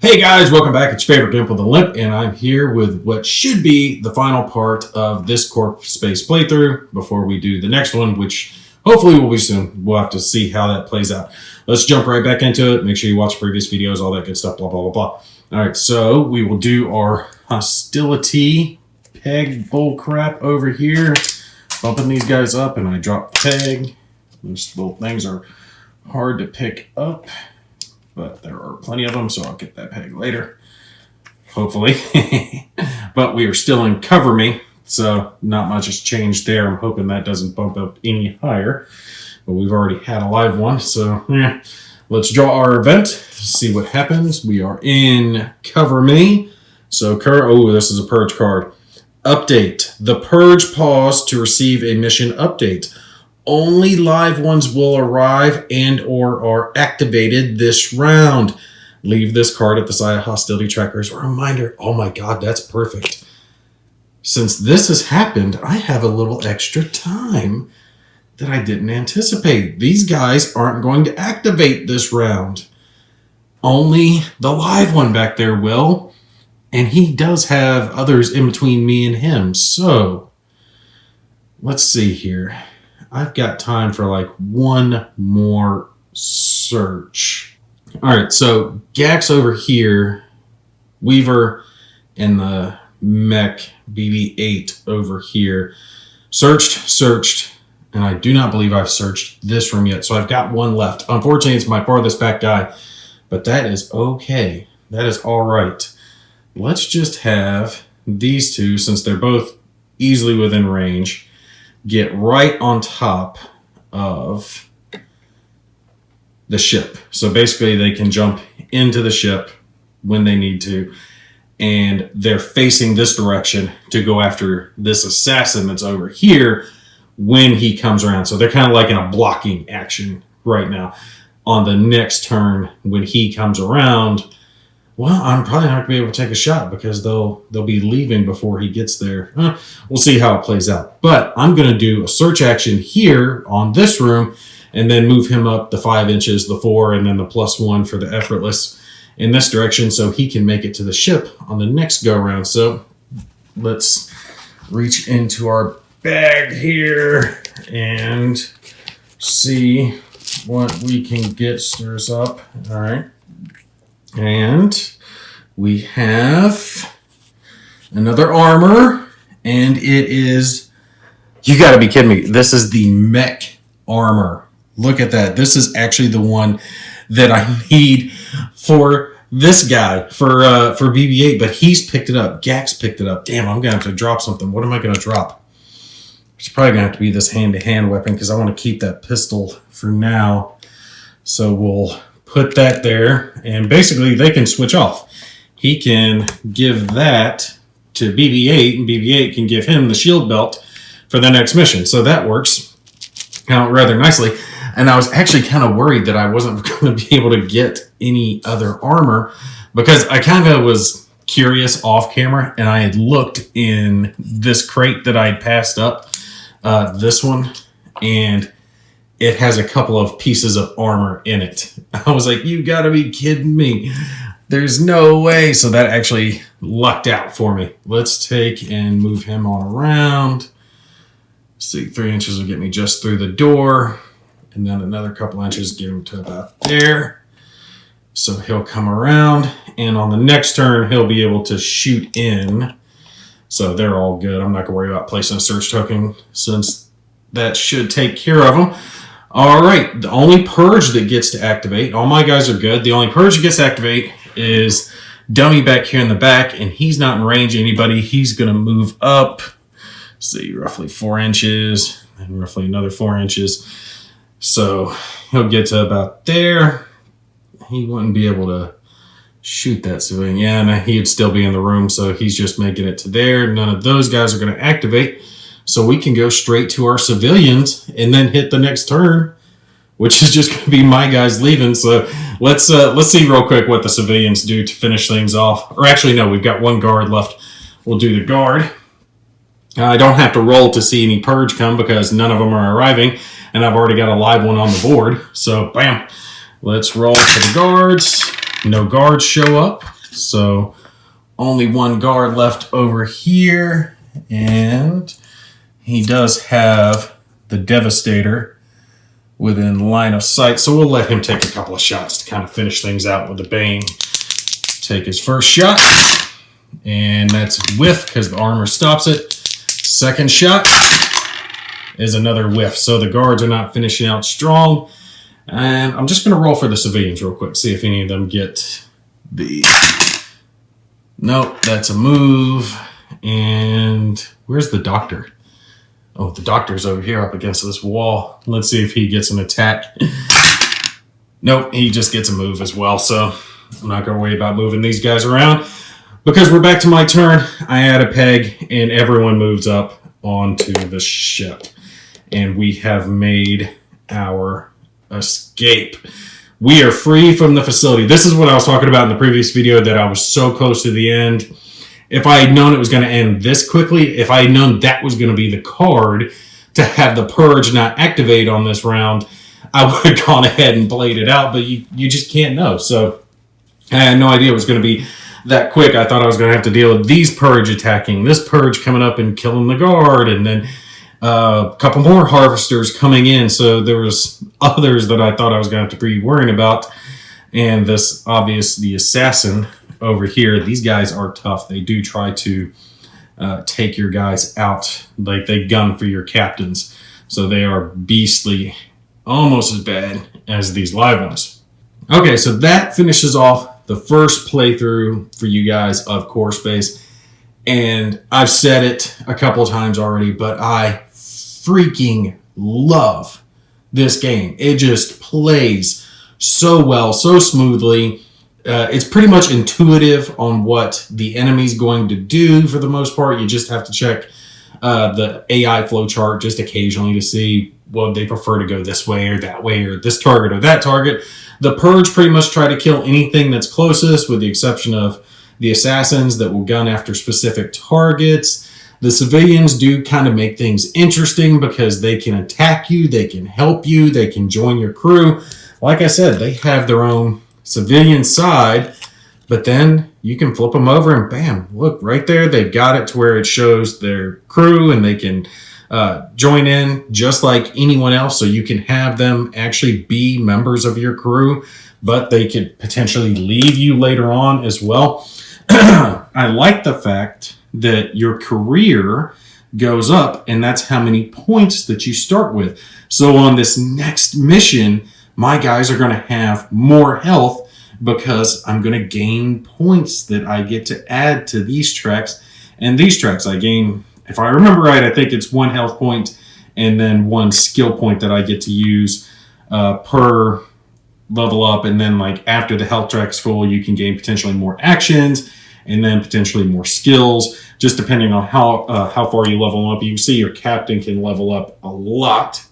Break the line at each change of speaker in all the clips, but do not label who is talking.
Hey guys, welcome back. It's your favorite Gimp with a Limp, and I'm here with what should be the final part of this Corp Space playthrough before we do the next one, which hopefully will be soon. We'll have to see how that plays out. Let's jump right back into it. Make sure you watch previous videos, all that good stuff, blah, blah, blah, blah. All right, so we will do our hostility peg bull crap over here. Bumping these guys up, and I drop peg. Those little things are hard to pick up, but there are plenty of them, so I'll get that peg later, hopefully. But we are still in cover me, so not much has changed there. I'm hoping that doesn't bump up any higher, but we've already had a live one, so yeah. Let's draw our event, see what happens. We are in cover me, so this is a purge card. Update. The purge paused to receive a mission update. Only live ones will arrive and or are activated this round. Leave this card at the side of hostility trackers. A reminder. Oh my god, that's perfect. Since this has happened, I have a little extra time that I didn't anticipate. These guys aren't going to activate this round. Only the live one back there will. And he does have others in between me and him. So, let's see here. I've got time for like one more search. All right, so Gax over here, Weaver, and the mech BB-8 over here. Searched, and I do not believe I've searched this room yet. So I've got one left. Unfortunately, it's my farthest back guy, but that is okay. That is all right. Let's just have these two, since they're both easily within range, get right on top of the ship. So basically they can jump into the ship when they need to, and they're facing this direction to go after this assassin that's over here when he comes around. So they're kind of like in a blocking action right now. On the next turn, when he comes around, well, I'm probably not going to be able to take a shot because they'll be leaving before he gets there. We'll see how it plays out. But I'm going to do a search action here on this room and then move him up the 5 inches, the 4, and then the +1 for the effortless in this direction so he can make it to the ship on the next go-around. So let's reach into our bag here and see what we can get stirs up. All right. And we have another armor, and it is, you gotta be kidding me, this is the mech armor. Look at that. This is actually the one that I need for this guy, for BB-8, but he's picked it up. Gax picked it up. Damn, I'm gonna have to drop something. What am I gonna drop? It's probably gonna have to be this hand-to-hand weapon because I want to keep that pistol for now. So we'll put that there, and basically they can switch off. He can give that to BB-8, and BB-8 can give him the shield belt for the next mission. So that works out rather nicely. And I was actually kind of worried that I wasn't going to be able to get any other armor because I kind of was curious off camera, and I had looked in this crate that I'd passed up, this one, and it has a couple of pieces of armor in it. I was like, you gotta be kidding me. There's no way. So that actually lucked out for me. Let's take and move him on around. Let's see, 3 inches will get me just through the door. And then another couple inches, get him to about there. So he'll come around. And on the next turn, he'll be able to shoot in. So they're all good. I'm not gonna worry about placing a search token since that should take care of them. All right, the only purge that gets to activate, all my guys are good. The only purge that gets to activate is Dummy back here in the back, and he's not in range of anybody. He's going to move up, let's see, roughly 4 inches, and roughly another 4 inches. So he'll get to about there. He wouldn't be able to shoot that civilian. Yeah, no, he'd still be in the room, so he's just making it to there. None of those guys are going to activate. So we can go straight to our civilians and then hit the next turn, which is just going to be my guys leaving. So let's see real quick what the civilians do to finish things off. Or actually, no, we've got one guard left. We'll do the guard. I don't have to roll to see any purge come because none of them are arriving, and I've already got a live one on the board. So, bam. Let's roll for the guards. no guards show up. So only one guard left over here. And he does have the Devastator within line of sight. So we'll let him take a couple of shots to kind of finish things out with the Bane. Take his first shot. And that's whiff because the armor stops it. Second shot is another whiff. So the guards are not finishing out strong. And I'm just going to roll for the civilians real quick. See if any of them get the... Nope, that's a move. And where's the doctor? Oh, the doctor's over here up against this wall. Let's see if he gets an attack. Nope, he just gets a move as well. So I'm not going to worry about moving these guys around. Because we're back to my turn, I add a peg and everyone moves up onto the ship. And we have made our escape. We are free from the facility. This is what I was talking about in the previous video, that I was so close to the end. If I had known it was going to end this quickly, if I had known that was going to be the card to have the purge not activate on this round, I would have gone ahead and played it out, but you just can't know. So I had no idea it was going to be that quick. I thought I was going to have to deal with these purge attacking, this purge coming up and killing the guard, and then a couple more harvesters coming in. So there was others that I thought I was going to have to be worrying about. And this, obvious, the assassin over here, these guys are tough. They do try to take your guys out. Like, they gun for your captains. So they are beastly, almost as bad as these live ones. Okay, so that finishes off the first playthrough for you guys of Core Space. And I've said it a couple of times already, but I freaking love this game. It just plays so well, so smoothly. It's pretty much intuitive on what the enemy's going to do for the most part. You just have to check the AI flowchart just occasionally to see, well, they prefer to go this way or that way, or this target or that target. The Purge pretty much try to kill anything that's closest, with the exception of the assassins that will gun after specific targets. The civilians do kind of make things interesting because they can attack you, they can help you, they can join your crew. Like I said, they have their own civilian side, but then you can flip them over and bam, look right there. They've got it to where it shows their crew and they can join in just like anyone else. So you can have them actually be members of your crew, but they could potentially leave you later on as well. I like the fact that your career goes up, and that's how many points that you start with. So on this next mission, my guys are going to have more health because I'm going to gain points that I get to add to these tracks. And these tracks I gain, if I remember right, I think it's 1 health point and then 1 skill point that I get to use per level up. And then, like, after the health track is full, you can gain potentially more actions and then potentially more skills, just depending on how far you level up. You see your captain can level up a lot.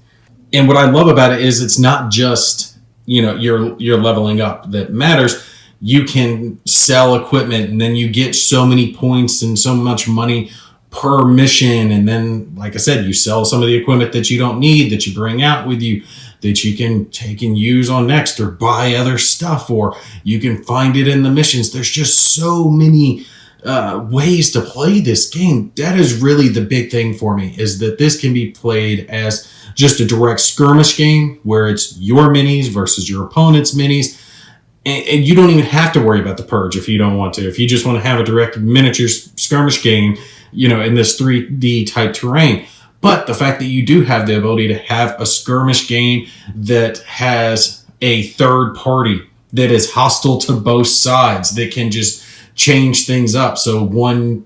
And what I love about it is it's not just, you know, you're leveling up that matters. You can sell equipment and then you get so many points and so much money per mission. And then, like I said, you sell some of the equipment that you don't need, that you bring out with you, that you can take and use on next, or buy other stuff, or you can find it in the missions. There's just so many ways to play this game. That is really the big thing for me, is that this can be played as just a direct skirmish game where it's your minis versus your opponent's minis. And you don't even have to worry about the purge if you don't want to. If you just want to have a direct miniature skirmish game, you know, in this 3D type terrain. But the fact that you do have the ability to have a skirmish game that has a third party that is hostile to both sides, that can just change things up. So one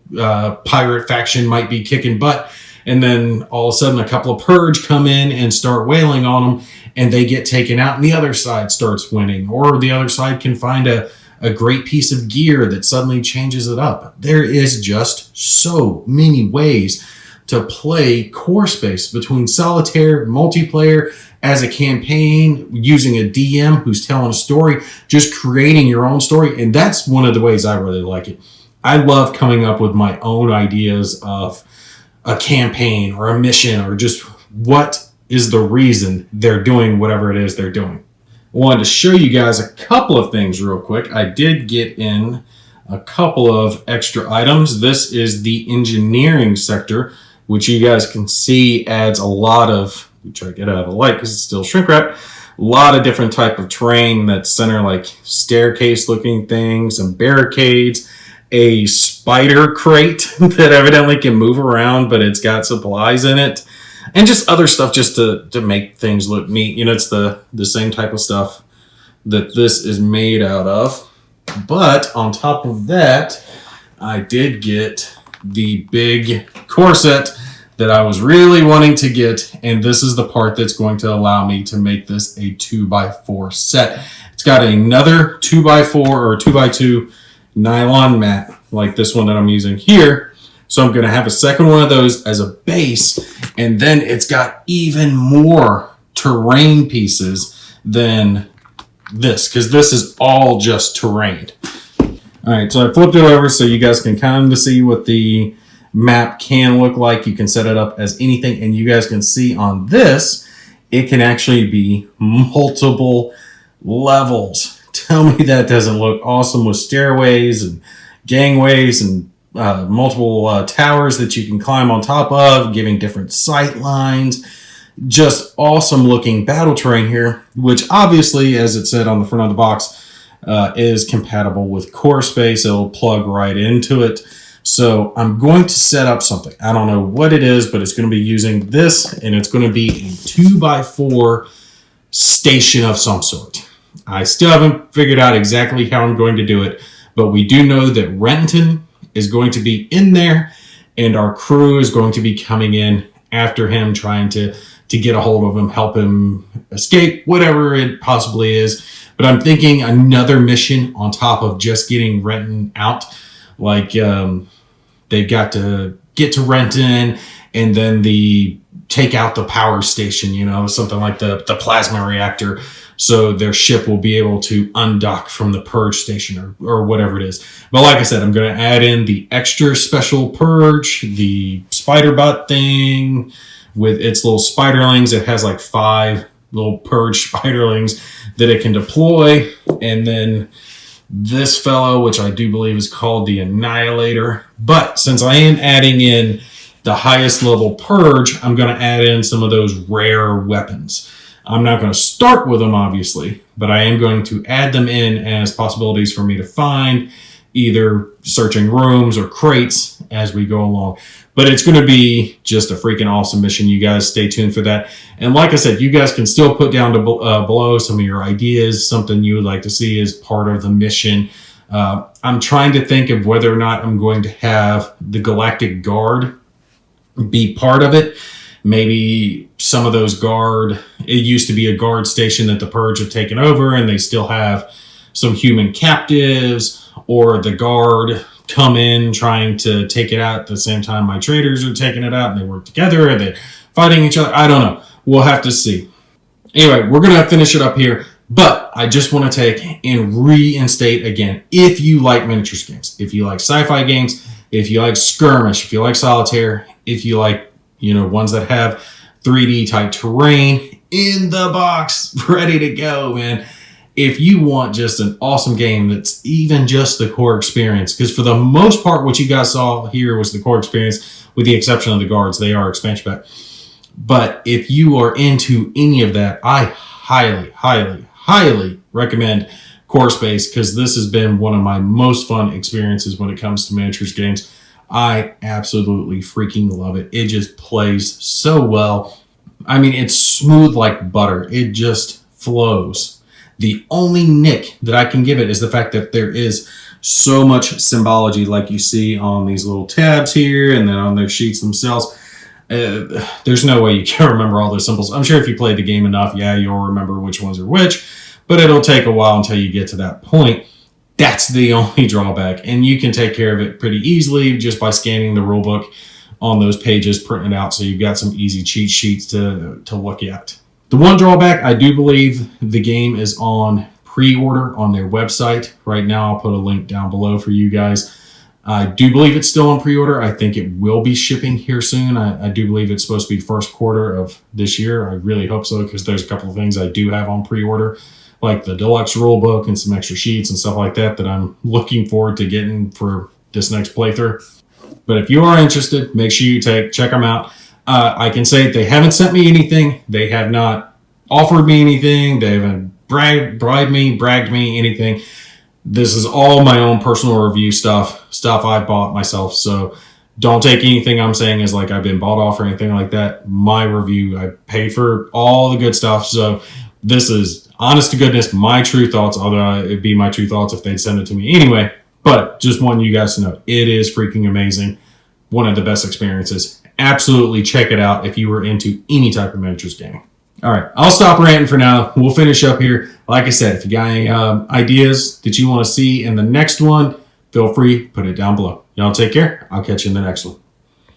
pirate faction might be kicking butt, and then all of a sudden a couple of purge come in and start wailing on them, and they get taken out, and the other side starts winning. Or the other side can find a great piece of gear that suddenly changes it up. There is just so many ways to play Core Space, between solitaire, multiplayer, as a campaign, using a DM who's telling a story, just creating your own story. And that's one of the ways I really like it. I love coming up with my own ideas of a campaign or a mission, or just what is the reason they're doing whatever it is they're doing. wanted to show you guys a couple of things real quick. I did get in a couple of extra items. This is the engineering sector, which you guys can see adds a lot of, let me try to get out of the light because it's still shrink wrap, a lot of different type of terrain that's center, like staircase looking things and barricades, a spider crate that evidently can move around, but it's got supplies in it, and just other stuff just to make things look neat. You know, it's the same type of stuff that this is made out of. But on top of that, I did get the big core set that I was really wanting to get, and this is the part that's going to allow me to make this a 2x4 set. It's got another 2x4 or 2x2 nylon mat like this one that I'm using here. So I'm going to have a second one of those as a base, and then it's got even more terrain pieces than this, because this is all just terrain. All right, so I flipped it over so you guys can kind of see what the map can look like. You can set it up as anything, and you guys can see on this, it can actually be multiple levels. Tell me that doesn't look awesome, with stairways and gangways and multiple towers that you can climb on top of, giving different sight lines. Just awesome looking battle terrain here, which obviously, as it said on the front of the box, is compatible with core space. It'll plug right into it. So I'm going to set up something. I don't know what it is, but it's going to be using this, and it's going to be a 2x4 station of some sort. I still haven't figured out exactly how I'm going to do it, but we do know that Renton is going to be in there, and our crew is going to be coming in after him, trying to get a hold of him, help him escape, whatever it possibly is. But I'm thinking another mission on top of just getting Renton out. Like they've got to get to Renton, and then take out the power station, you know, something like the plasma reactor, so their ship will be able to undock from the purge station or whatever it is. But like I said, I'm going to add in the extra special purge, the spider butt thing with its little spiderlings. It has like 5 little purge spiderlings that it can deploy. And then this fellow, which I do believe is called the Annihilator. But since I am adding in the highest level purge, I'm going to add in some of those rare weapons. I'm not going to start with them, obviously, but I am going to add them in as possibilities for me to find, either searching rooms or crates as we go along. But it's going to be just a freaking awesome mission. You guys stay tuned for that. And like I said, you guys can still put down below some of your ideas, something you would like to see as part of the mission. I'm trying to think of whether or not I'm going to have the Galactic Guard be part of it. Maybe some of those guard, it used to be a guard station that the Purge have taken over, and they still have some human captives, or the guard come in trying to take it out at the same time my traders are taking it out, and they work together, and they're fighting each other. I don't know. We'll have to see. Anyway, we're going to finish it up here, but I just want to take and reinstate again, if you like miniatures games, if you like sci-fi games, if you like skirmish, if you like solitaire, if you like, you know, ones that have 3D type terrain in the box, ready to go, man. If you want just an awesome game that's even just the core experience, because for the most part, what you guys saw here was the core experience, with the exception of the guards. They are expansion pack. But if you are into any of that, I highly, highly, highly recommend Core Space, because this has been one of my most fun experiences when it comes to miniatures games. I absolutely freaking love it. It just plays so well. I mean, it's smooth like butter. It just flows. The only nick that I can give it is the fact that there is so much symbology, like you see on these little tabs here and then on their sheets themselves. There's no way you can remember all those symbols. I'm sure if you played the game enough, yeah, you'll remember which ones are which, but it'll take a while until you get to that point. That's the only drawback, and you can take care of it pretty easily just by scanning the rulebook on those pages, printing it out, so you've got some easy cheat sheets to look at. The one drawback, I do believe the game is on pre-order on their website. Right now, I'll put a link down below for you guys. I do believe it's still on pre-order. I think it will be shipping here soon. I do believe it's supposed to be first quarter of this year. I really hope so, because there's a couple of things I do have on pre-order, like the deluxe rule book and some extra sheets and stuff like that I'm looking forward to getting for this next playthrough. But if you are interested, make sure you check them out. I can say they haven't sent me anything. They have not offered me anything. They haven't bragged me, anything. This is all my own personal review stuff I bought myself. So don't take anything I'm saying as like I've been bought off or anything like that. My review, I paid for all the good stuff. So this is honest to goodness, my true thoughts, although it'd be my true thoughts if they'd send it to me anyway. But just want you guys to know, it is freaking amazing. One of the best experiences. Absolutely check it out if you were into any type of miniatures gaming. All right, I'll stop ranting for now. We'll finish up here. Like I said, if you got any ideas that you want to see in the next one, feel free, put it down below. Y'all take care. I'll catch you in the next one.